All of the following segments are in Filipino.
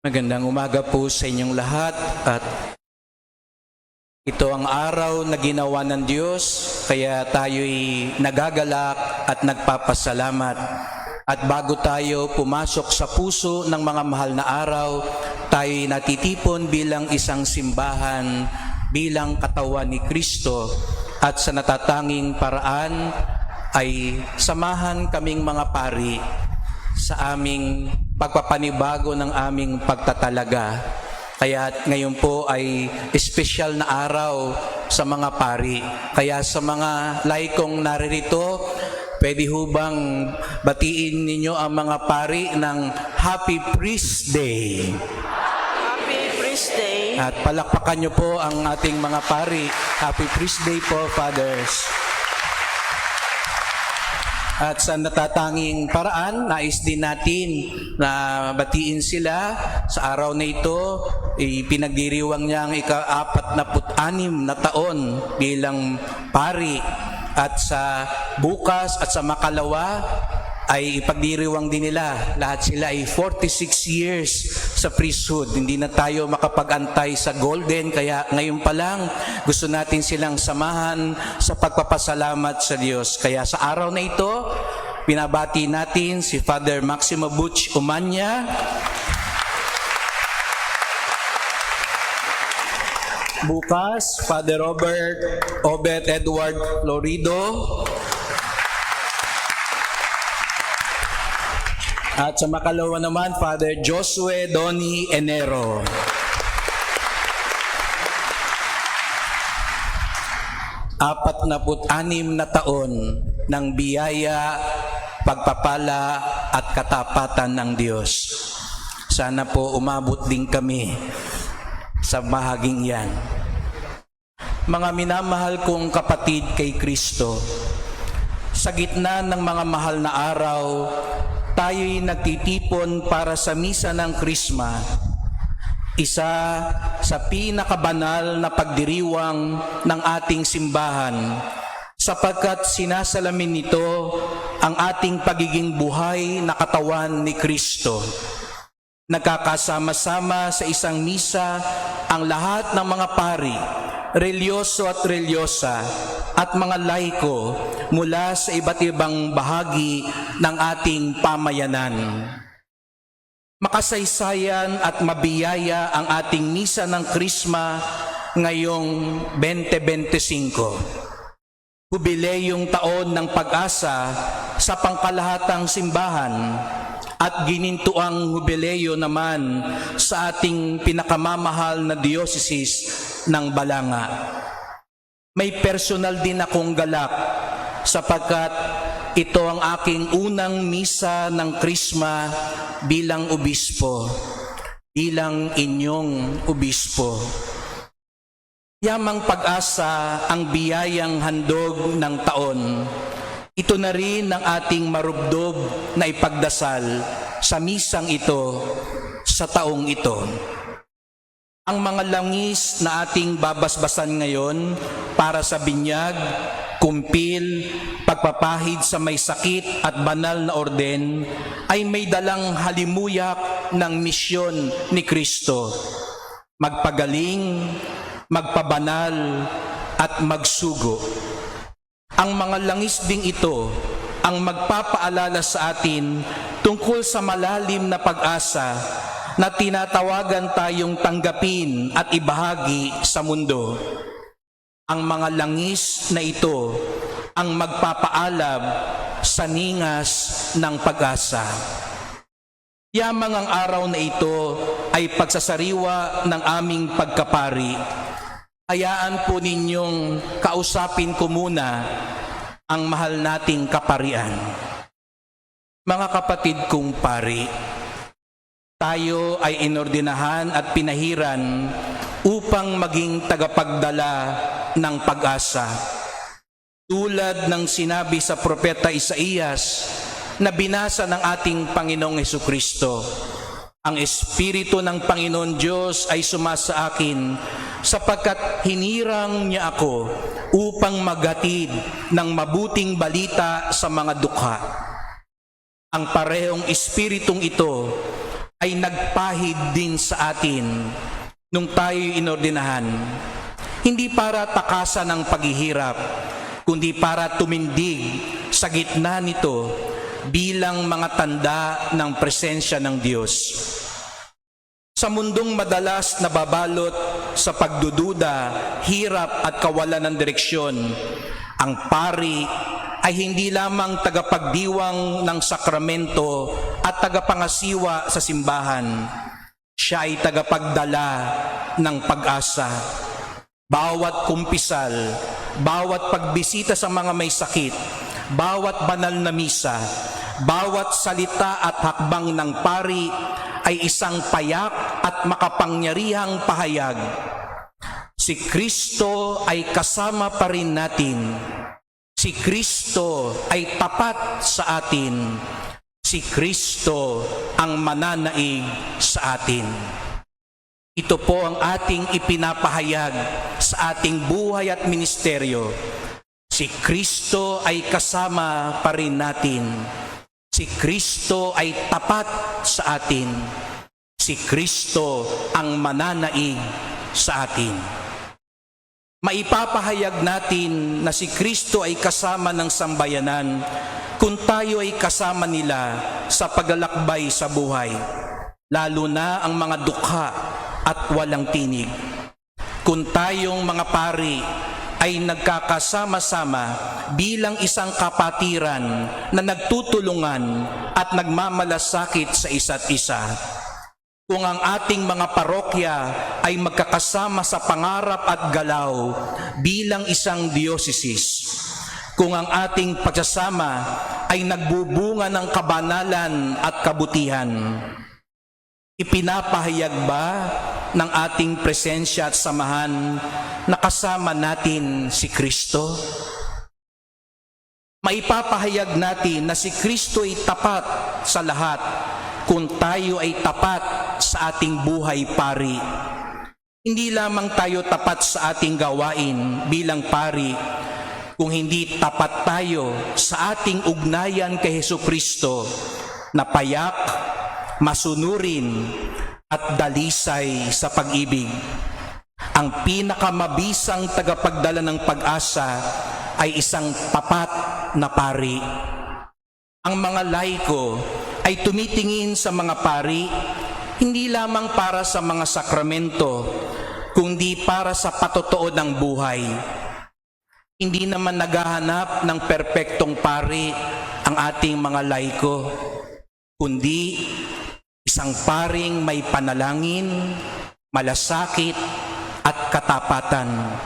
Magandang umaga po sa inyong lahat at ito ang araw na ginawa ng Diyos kaya tayo'y nagagalak at nagpapasalamat. At bago tayo pumasok sa puso ng mga mahal na araw, tayo'y natitipon bilang isang simbahan, bilang katawan ni Kristo at sa natatanging paraan ay samahan kaming mga pari sa aming pagpapanibago ng aming pagtatalaga. Kaya ngayon po ay espesyal na araw sa mga pari. Kaya sa mga laikong naririto, pwede ho bang batiin ninyo ang mga pari ng Happy Priest Day? Happy Priest Day. At palakpakan nyo po ang ating mga pari. Happy Priest Day po, Fathers. At sa natatanging paraan, nais din natin na batiin sila sa araw na ito. Pinagdiriwang niya ang ika-46 na taon bilang pari. At sa bukas at sa makalawa ay ipagdiriwang din nila. Lahat sila ay 46 years sa priesthood. Hindi na tayo makapag-antay sa golden, kaya ngayon pa lang gusto natin silang samahan sa pagpapasalamat sa Diyos. Kaya sa araw na ito, pinabati natin si Father Maximo Butch Umanya, bukas Father Robert Obed Edward Florido, at sa makalawa naman, Father Josue Doni Enero. Apat-na-put-anim na taon ng biyaya, pagpapala at katapatan ng Diyos. Sana po umabot din kami sa bahaging yan. Mga minamahal kong kapatid kay Kristo, sa gitna ng mga mahal na araw, tayo'y nagtitipon para sa misa ng Krisma, isa sa pinakabanal na pagdiriwang ng ating simbahan, sapagkat sinasalamin nito ang ating pagiging buhay na katawan ni Kristo. Nagkakasama-sama sa isang misa ang lahat ng mga pari, relyoso at relyosa, at mga laiko mula sa iba't ibang bahagi ng ating pamayanan. Makasaysayan at mabiyaya ang ating misa ng Krisma ngayong 2025. Jubileyong taon ng pag-asa sa pangkalahatang simbahan at ginintuang jubileyo naman sa ating pinakamamahal na diocese ng Balanga. May personal din akong galak sapagkat ito ang aking unang misa ng Krisma bilang obispo, bilang inyong obispo. Yamang pag-asa ang biyayang handog ng taon. Ito na rin ang ating marubdob na ipagdasal sa misang ito sa taong ito. Ang mga langis na ating babasbasan ngayon para sa binyag, kumpil, pagpapahid sa may sakit at banal na orden ay may dalang halimuyak ng misyon ni Kristo. Magpagaling, magpabanal, at magsugo. Ang mga langis ding ito ang magpapaalala sa atin tungkol sa malalim na pag-asa na tinatawagan tayong tanggapin at ibahagi sa mundo. Ang mga langis na ito ang magpapaalab sa ningas ng pag-asa. Yamang ang araw na ito ay pagsasariwa ng aming pagkapari. Hayaan po ninyong kausapin ko muna ang mahal nating kaparian. Mga kapatid kong pari, tayo ay inordinahan at pinahiran upang maging tagapagdala ng pag-asa. Tulad ng sinabi sa propeta Isaías na binasa ng ating Panginoong Hesukristo, ang Espiritu ng Panginoon Diyos ay sumasa akin sapagkat hinirang niya ako upang maghatid ng mabuting balita sa mga dukha. Ang parehong Espiritong ito ay nagpahid din sa atin nung tayo'y inordinahan. Hindi para takasan ng paghihirap, kundi para tumindig sa gitna nito bilang mga tanda ng presensya ng Diyos. Sa mundong madalas nababalot sa pagdududa, hirap at kawalan ng direksyon, ang pari ay hindi lamang tagapagdiwang ng sakramento at tagapangasiwa sa simbahan. Siya ay tagapagdala ng pag-asa. Bawat kumpisal, bawat pagbisita sa mga may sakit, bawat banal na misa, bawat salita at hakbang ng pari ay isang payak at makapangyarihang pahayag. Si Kristo ay kasama pa rin natin. Si Kristo ay tapat sa atin. Si Kristo ang mananaig sa atin. Ito po ang ating ipinapahayag sa ating buhay at ministeryo. Si Kristo ay kasama pa rin natin. Si Kristo ay tapat sa atin. Si Kristo ang mananaig sa atin. Maipapahayag natin na si Kristo ay kasama ng sambayanan kung tayo ay kasama nila sa paglalakbay sa buhay, lalo na ang mga dukha at walang tinig. Kung tayong mga pari ay nagkakasama-sama bilang isang kapatiran na nagtutulungan at nagmamalasakit sa isa't isa. Kung ang ating mga parokya ay magkakasama sa pangarap at galaw bilang isang dioceses, kung ang ating pagsasama ay nagbubunga ng kabanalan at kabutihan, ipinapahayag ba ng ating presensya at samahan na kasama natin si Kristo? Maipapahayag natin na si Kristo ay tapat sa lahat kung tayo ay tapat sa ating buhay pari. Hindi lamang tayo tapat sa ating gawain bilang pari, kung hindi tapat tayo sa ating ugnayan kay Hesukristo na payak, masunurin at dalisay sa pag-ibig. Ang pinakamabisang tagapagdala ng pag-asa ay isang tapat na pari. Ang mga laiko ay tumitingin sa mga pari hindi lamang para sa mga sakramento, kundi para sa patotoo ng buhay. Hindi naman naghahanap ng perpektong pari ang ating mga laiko, kundi isang paring may panalangin, malasakit at katapatan.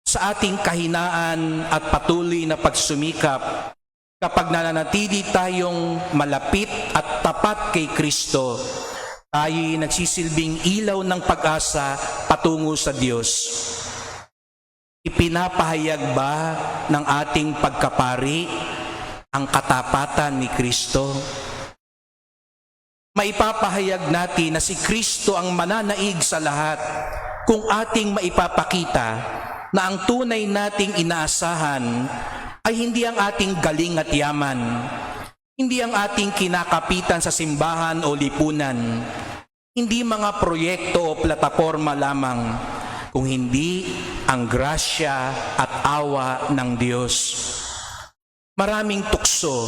Sa ating kahinaan at patuloy na pagsumikap, kapag nananatili tayong malapit at tapat kay Kristo, tayo'y nagsisilbing ilaw ng pag-asa patungo sa Diyos. Ipinapahayag ba ng ating pagkapari ang katapatan ni Kristo? Maipapahayag natin na si Kristo ang mananaig sa lahat kung ating maipapakita na ang tunay nating inaasahan ay hindi ang ating galing at yaman, hindi ang ating kinakapitan sa simbahan o lipunan, hindi mga proyekto o plataporma lamang, kung hindi ang grasya at awa ng Diyos. Maraming tukso,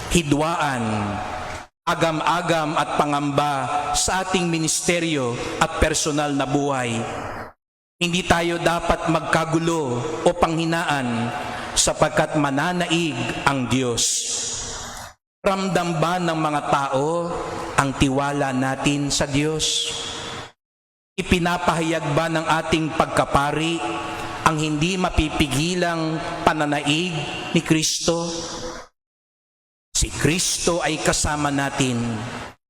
hidwaan, agam-agam at pangamba sa ating ministeryo at personal na buhay. Hindi tayo dapat magkagulo o panghinaan sapagkat mananaig ang Diyos. Ramdam ba ng mga tao ang tiwala natin sa Diyos? Ipinapahayag ba ng ating pagkapari ang hindi mapipigilang pananaig ni Kristo? Si Kristo ay kasama natin.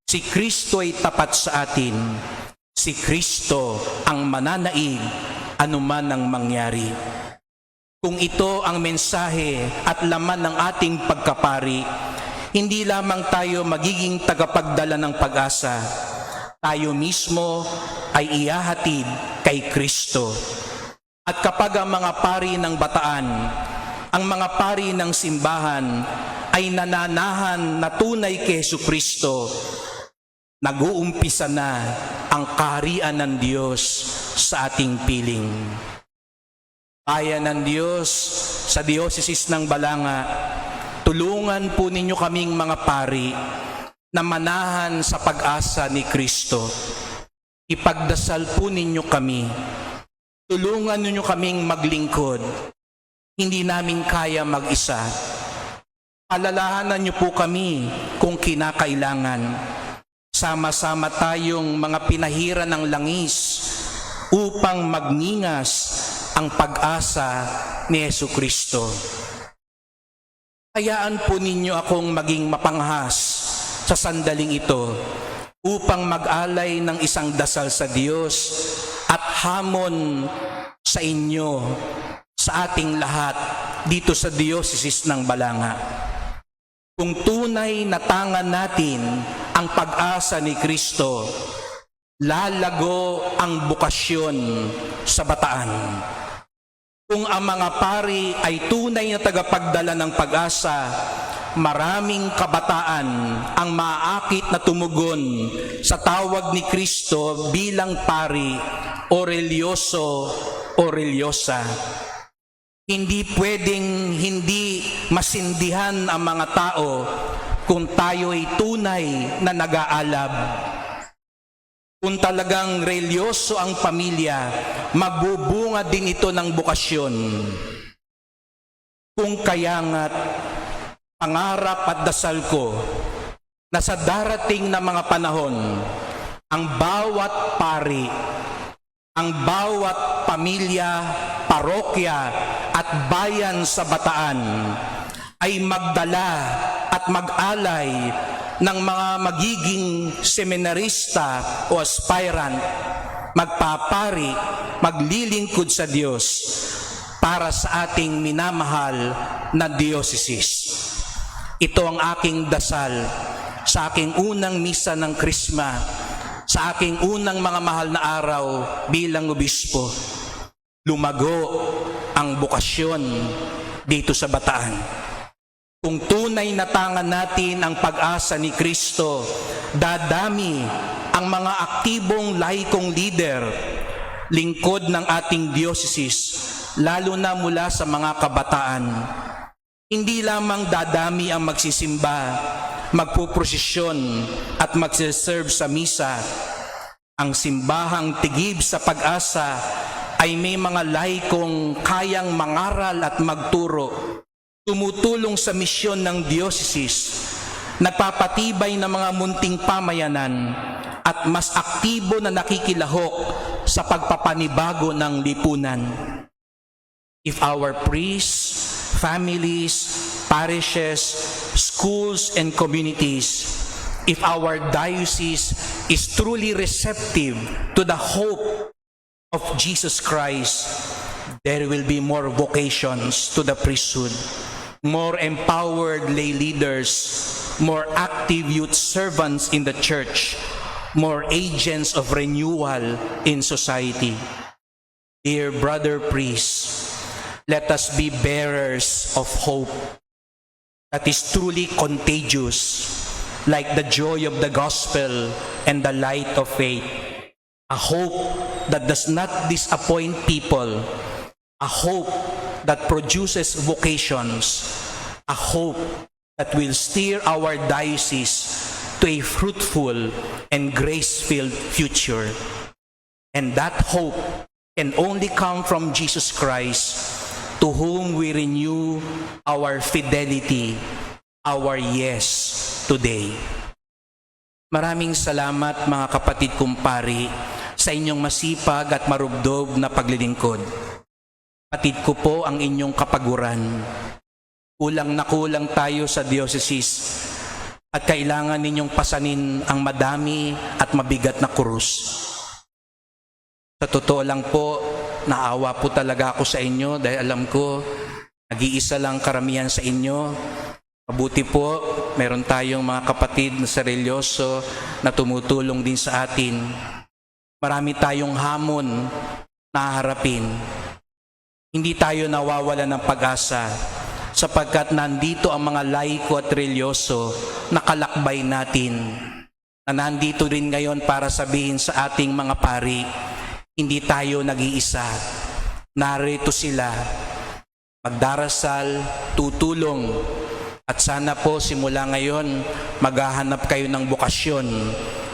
Si Kristo ay tapat sa atin. Si Kristo ang mananaig anuman ang mangyari. Kung ito ang mensahe at laman ng ating pagkapari, hindi lamang tayo magiging tagapagdala ng pag-asa, tayo mismo ay ihahatid kay Kristo. At kapag ang mga pari ng bataan, ang mga pari ng simbahan ay nananahan na tunay kay Jesucristo, nag-uumpisa na ang kaharian ng Diyos sa ating piling. Bayan ng Diyos sa Diocese ng Balanga, tulungan po ninyo kaming mga pari na manahan sa pag-asa ni Kristo. Ipagdasal po ninyo kami. Tulungan ninyo kaming maglingkod. Hindi namin kaya mag-isa. Alalahanan niyo po kami kung kinakailangan. Sama-sama tayong mga pinahira ng langis upang magningas ang pag-asa ni Jesucristo. Hayaan po ninyo akong maging mapanghas sa sandaling ito upang mag-alay ng isang dasal sa Diyos at hamon sa inyo, sa ating lahat dito sa Diocese ng Balanga. Kung tunay na tangan natin ang pag-asa ni Kristo, lalago ang bukasyon sa Bataan. Kung ang mga pari ay tunay na tagapagdala ng pag-asa, maraming kabataan ang maaakit na tumugon sa tawag ni Kristo bilang pari o religyoso o religyosa. Hindi pwedeng hindi masindihan ang mga tao kung tayo ay tunay na nag-aalab. Kung talagang religyoso ang pamilya, magbubunga din ito ng bukasyon. Kung kaya nga't pangarap at dasal ko na sa darating na mga panahon, ang bawat pari, ang bawat pamilya, parokya at bayan sa Bataan ay magdala at mag-alay ng mga magiging seminarista o aspirant, magpapari, maglilingkod sa Diyos para sa ating minamahal na diocese. Ito ang aking dasal sa aking unang misa ng Krisma, sa aking unang mga mahal na araw bilang obispo. Lumago ang bukasyon dito sa Bataan. Kung tunay na tangan natin ang pag-asa ni Kristo, dadami ang mga aktibong laikong leader, lingkod ng ating diocese, lalo na mula sa mga kabataan. Hindi lamang dadami ang magsisimba, magpuprosesyon at magsiserve sa misa. Ang simbahang tigib sa pag-asa ay may mga laikong kayang mangaral at magturo, tumutulong sa misyon ng diocese, nagpapatibay ng mga munting pamayanan at mas aktibo na nakikilahok sa pagpapanibago ng lipunan. If our priests, families, parishes, schools, and communities, if our diocese is truly receptive to the hope of Jesus Christ, there will be more vocations to the priesthood, more empowered lay leaders, more active youth servants in the church, more agents of renewal in society. Dear brother priests, let us be bearers of hope that is truly contagious, like the joy of the gospel and the light of faith. A hope that does not disappoint people, a hope that produces vocations, a hope that will steer our diocese to a fruitful and grace-filled future. And that hope can only come from Jesus Christ, to whom we renew our fidelity, our yes today. Maraming salamat mga kapatid kong pari sa inyong masipag at marubdob na paglilingkod. Kapatid ko po ang inyong kapaguran. Kulang na kulang tayo sa diocese at kailangan ninyong pasanin ang madami at mabigat na krus. Sa totoo lang po, naawa po talaga ako sa inyo dahil alam ko, nag-iisa lang karamihan sa inyo. Mabuti po, meron tayong mga kapatid na seryoso na tumutulong din sa atin. Marami tayong hamon na haharapin. Hindi tayo nawawala ng pag-asa sapagkat nandito ang mga laiko at religyoso na kalakbay natin. na nandito rin ngayon para sabihin sa ating mga pari, hindi tayo nag-iisa. Narito sila, magdarasal, tutulong, at sana po simula ngayon maghahanap kayo ng bukasyon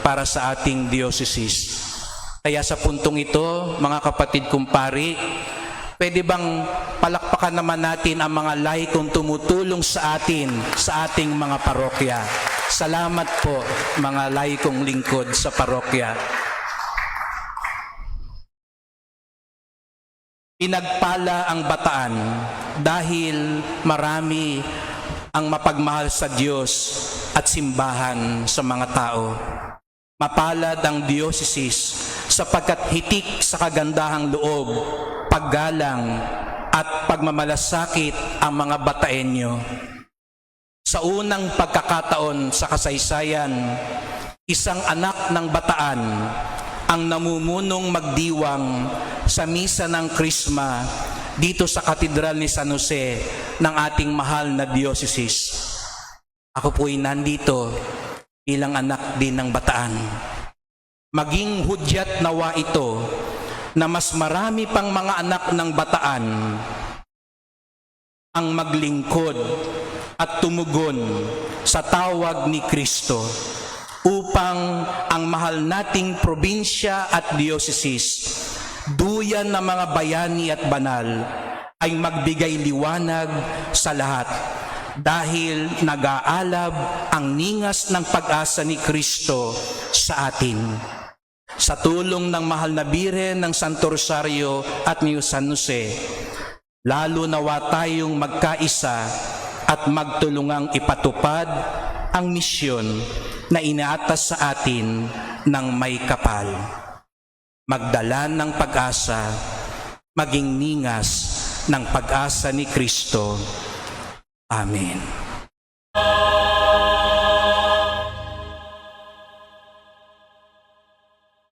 para sa ating diocese. Kaya sa puntong ito, mga kapatid kong pari, pwede bang palakpakan naman natin ang mga laikong tumutulong sa atin, sa ating mga parokya. Salamat po mga laikong lingkod sa parokya. Pinagpala ang Bataan dahil marami ang mapagmahal sa Diyos at simbahan sa mga tao. Mapalad ang diocese sapagkat hitik sa kagandahang loob, paggalang at pagmamalasakit ang mga Bataenyo. Sa unang pagkakataon sa kasaysayan, isang anak ng Bataan ang namumunong magdiwang sa misa ng Krisma dito sa Katedral ni San Jose ng ating mahal na diocese. Ako po'y nandito bilang anak din ng Bataan. Maging hudyat nawa ito na mas marami pang mga anak ng Bataan ang maglingkod at tumugon sa tawag ni Kristo upang ang mahal nating probinsya at diocese, duyan na mga bayani at banal, ay magbigay liwanag sa lahat dahil nag-aalab ang ningas ng pag-asa ni Kristo sa atin. Sa tulong ng mahal na Birhen ng Santo Rosario at ni San Jose, lalo nawa tayong magkaisa at magtulungang ipatupad ang misyon na inaatas sa atin ng may kapal. Magdala ng pag-asa, maging ningas ng pag-asa ni Kristo. Amen.